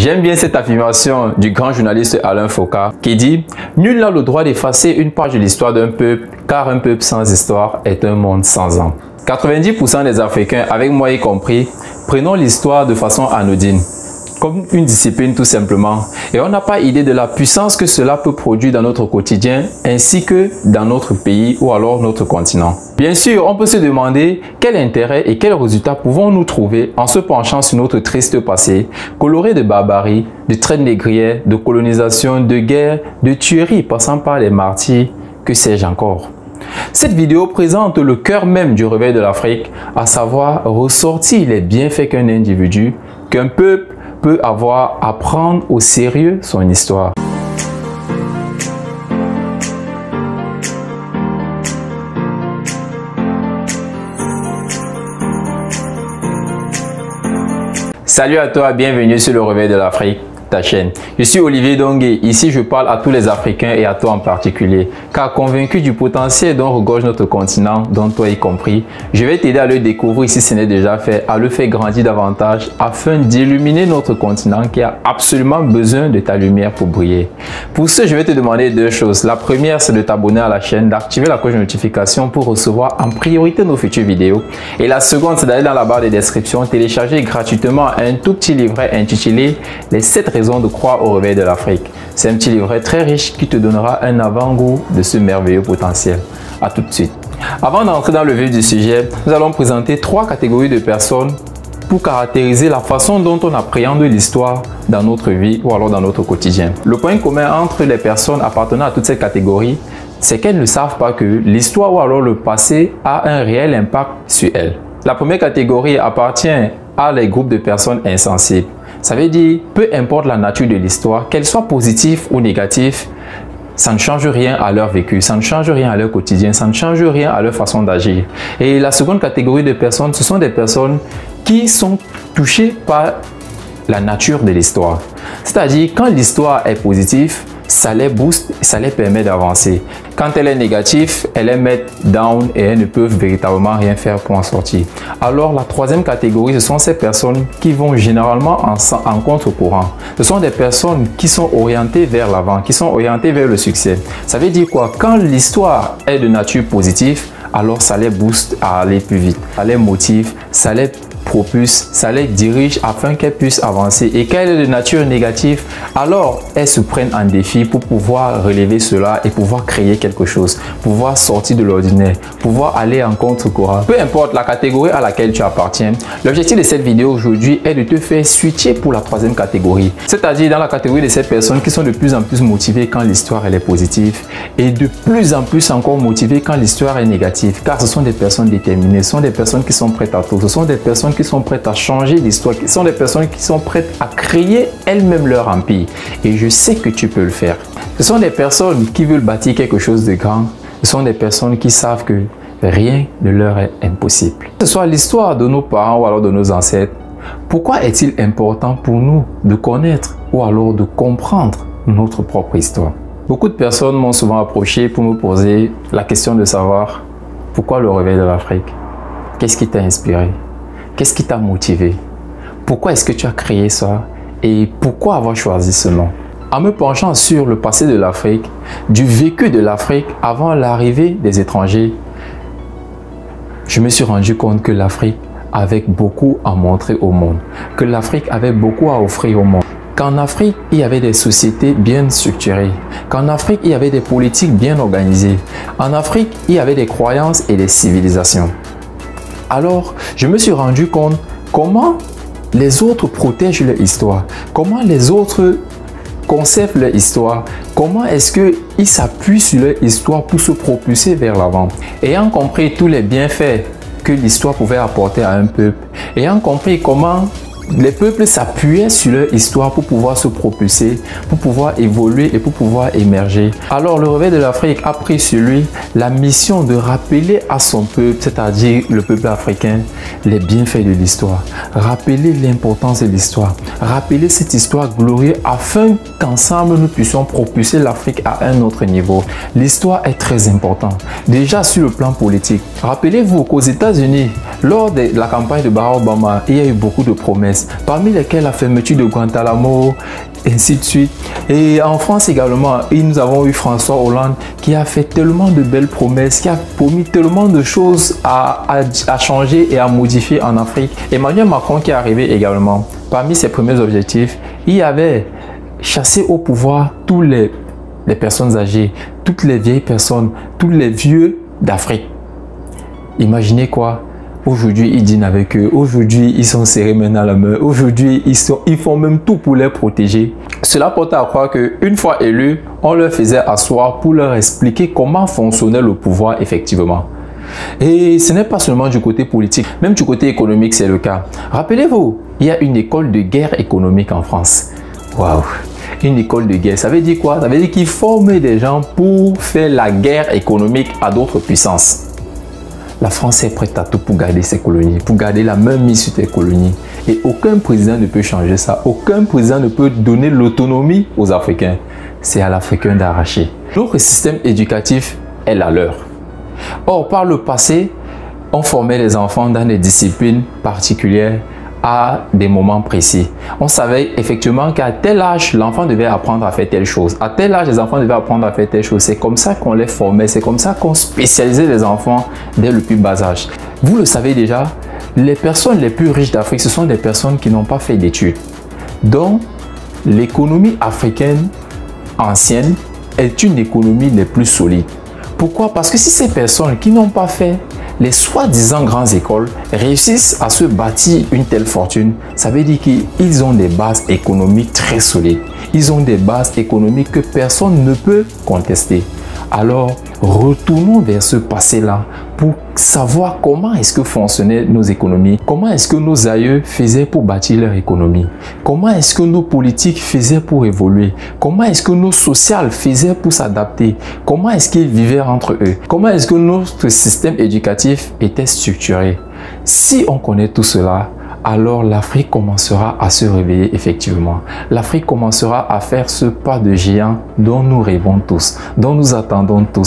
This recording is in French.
J'aime bien cette affirmation du grand journaliste Alain Foucault qui dit « Nul n'a le droit d'effacer une page de l'histoire d'un peuple, car un peuple sans histoire est un monde sans âme. » 90% des Africains, avec moi y compris, prenons l'histoire de façon anodine, comme une discipline tout simplement, et on n'a pas idée de la puissance que cela peut produire dans notre quotidien ainsi que dans notre pays ou alors notre continent. Bien sûr, on peut se demander quel intérêt et quels résultats pouvons-nous trouver en se penchant sur notre triste passé, coloré de barbarie, de traite négrière, de colonisation, de guerre, de tueries passant par les martyrs, que sais-je encore. Cette vidéo présente le cœur même du réveil de l'Afrique, à savoir ressortir les bienfaits qu'un individu, qu'un peuple peut avoir à prendre au sérieux son histoire. Salut à toi, bienvenue sur le réveil de l'Afrique, ta chaîne. Je suis Olivier Dongué, ici je parle à tous les Africains et à toi en particulier, car convaincu du potentiel dont regorge notre continent, dont toi y compris, je vais t'aider à le découvrir si ce n'est déjà fait, à le faire grandir davantage afin d'illuminer notre continent qui a absolument besoin de ta lumière pour briller. Pour ce, je vais te demander deux choses. La première, c'est de t'abonner à la chaîne, d'activer la cloche de notification pour recevoir en priorité nos futures vidéos. Et la seconde, c'est d'aller dans la barre de description, télécharger gratuitement un tout petit livret intitulé « Les 7 raisons de croire au réveil de l'Afrique ». C'est un petit livret très riche qui te donnera un avant-goût de ce merveilleux potentiel. À tout de suite. Avant d'entrer dans le vif du sujet, nous allons présenter 3 catégories de personnes pour caractériser la façon dont on appréhende l'histoire dans notre vie ou alors dans notre quotidien. Le point commun entre les personnes appartenant à toutes ces catégories, c'est qu'elles ne savent pas que l'histoire ou alors le passé a un réel impact sur elles. La première catégorie appartient à les groupes de personnes insensibles. Ça veut dire, peu importe la nature de l'histoire, qu'elle soit positive ou négative, ça ne change rien à leur vécu, ça ne change rien à leur quotidien, ça ne change rien à leur façon d'agir. Et la seconde catégorie de personnes, ce sont des personnes qui sont touchées par la nature de l'histoire. C'est-à-dire, quand l'histoire est positive, ça les booste, ça les permet d'avancer. Quand elle est négative, elles les mettent down et elles ne peuvent véritablement rien faire pour en sortir. Alors la troisième catégorie, ce sont ces personnes qui vont généralement en contre-courant. Ce sont des personnes qui sont orientées vers l'avant, qui sont orientées vers le succès. Ça veut dire quoi? Quand l'histoire est de nature positive, alors ça les booste à aller plus vite. Ça les motive, ça les propulse, ça les dirige afin qu'elles puissent avancer. Et quand elle est de nature négative, alors elles se prennent en défi pour pouvoir relever cela et pouvoir créer quelque chose, pouvoir sortir de l'ordinaire, pouvoir aller en contre-courant. Peu importe la catégorie à laquelle tu appartiens, l'objectif de cette vidéo aujourd'hui est de te faire switcher pour la troisième catégorie. C'est-à-dire dans la catégorie de ces personnes qui sont de plus en plus motivées quand l'histoire elle est positive et de plus en plus encore motivées quand l'histoire est négative. Car ce sont des personnes déterminées, ce sont des personnes qui sont prêtes à tout, ce sont des personnes qui sont prêtes à changer l'histoire, qui sont des personnes qui sont prêtes à créer elles-mêmes leur empire. Et je sais que tu peux le faire. Ce sont des personnes qui veulent bâtir quelque chose de grand. Ce sont des personnes qui savent que rien ne leur est impossible. Que ce soit l'histoire de nos parents ou alors de nos ancêtres, pourquoi est-il important pour nous de connaître ou alors de comprendre notre propre histoire? Beaucoup de personnes m'ont souvent approché pour me poser la question de savoir pourquoi le réveil de l'Afrique? Qu'est-ce qui t'a inspiré? Qu'est-ce qui t'a motivé? Pourquoi est-ce que tu as créé ça? Et pourquoi avoir choisi ce nom? En me penchant sur le passé de l'Afrique, du vécu de l'Afrique avant l'arrivée des étrangers, je me suis rendu compte que l'Afrique avait beaucoup à montrer au monde, que l'Afrique avait beaucoup à offrir au monde. Qu'en Afrique, il y avait des sociétés bien structurées. Qu'en Afrique, il y avait des politiques bien organisées. En Afrique, il y avait des croyances et des civilisations. Alors, je me suis rendu compte comment les autres protègent leur histoire, comment les autres conservent leur histoire, comment est-ce qu'ils s'appuient sur leur histoire pour se propulser vers l'avant. Ayant compris tous les bienfaits que l'histoire pouvait apporter à un peuple, ayant compris comment les peuples s'appuyaient sur leur histoire pour pouvoir se propulser, pour pouvoir évoluer et pour pouvoir émerger. Alors le réveil de l'Afrique a pris sur lui la mission de rappeler à son peuple, c'est-à-dire le peuple africain, les bienfaits de l'histoire. Rappeler l'importance de l'histoire. Rappeler cette histoire glorieuse afin qu'ensemble nous puissions propulser l'Afrique à un autre niveau. L'histoire est très importante. Déjà sur le plan politique. Rappelez-vous qu'aux États-Unis, lors de la campagne de Barack Obama, il y a eu beaucoup de promesses. promesses, parmi lesquelles la fermeture de Guantanamo, ainsi de suite. Et en France également, nous avons eu François Hollande qui a fait tellement de belles promesses, qui a promis tellement de choses à changer et à modifier en Afrique. Emmanuel Macron qui est arrivé également, parmi ses premiers objectifs, il avait chassé au pouvoir tous les personnes âgées, toutes les vieilles personnes, tous les vieux d'Afrique. Imaginez quoi? Aujourd'hui, ils dînent avec eux. Aujourd'hui, ils sont serrés maintenant à la main. Aujourd'hui, ils font même tout pour les protéger. Cela porte à croire qu'une fois élus, on leur faisait asseoir pour leur expliquer comment fonctionnait le pouvoir effectivement. Et ce n'est pas seulement du côté politique, même du côté économique, c'est le cas. Rappelez-vous, il y a une école de guerre économique en France. Waouh! Une école de guerre, ça veut dire quoi? Ça veut dire qu'ils forment des gens pour faire la guerre économique à d'autres puissances. La France est prête à tout pour garder ses colonies, pour garder la main mise sur ses colonies. Et aucun président ne peut changer ça. Aucun président ne peut donner l'autonomie aux Africains. C'est à l'Africain d'arracher. Notre système éducatif est la leur. Or, par le passé, on formait les enfants dans des disciplines particulières à des moments précis. On savait effectivement qu'à tel âge, l'enfant devait apprendre à faire telle chose. À tel âge, les enfants devaient apprendre à faire telle chose. C'est comme ça qu'on les formait. C'est comme ça qu'on spécialisait les enfants dès le plus bas âge. Vous le savez déjà, les personnes les plus riches d'Afrique, ce sont des personnes qui n'ont pas fait d'études. Donc, l'économie africaine ancienne est une économie les plus solides. Pourquoi? Parce que si ces personnes qui n'ont pas fait les soi-disant grandes écoles réussissent à se bâtir une telle fortune, ça veut dire qu'ils ont des bases économiques très solides. Ils ont des bases économiques que personne ne peut contester. Alors, retournons vers ce passé-là pour savoir comment est-ce que fonctionnaient nos économies, comment est-ce que nos aïeux faisaient pour bâtir leur économie, comment est-ce que nos politiques faisaient pour évoluer, comment est-ce que nos sociales faisaient pour s'adapter, comment est-ce qu'ils vivaient entre eux, comment est-ce que notre système éducatif était structuré. Si on connaît tout cela, alors l'Afrique commencera à se réveiller effectivement. L'Afrique commencera à faire ce pas de géant dont nous rêvons tous, dont nous attendons tous.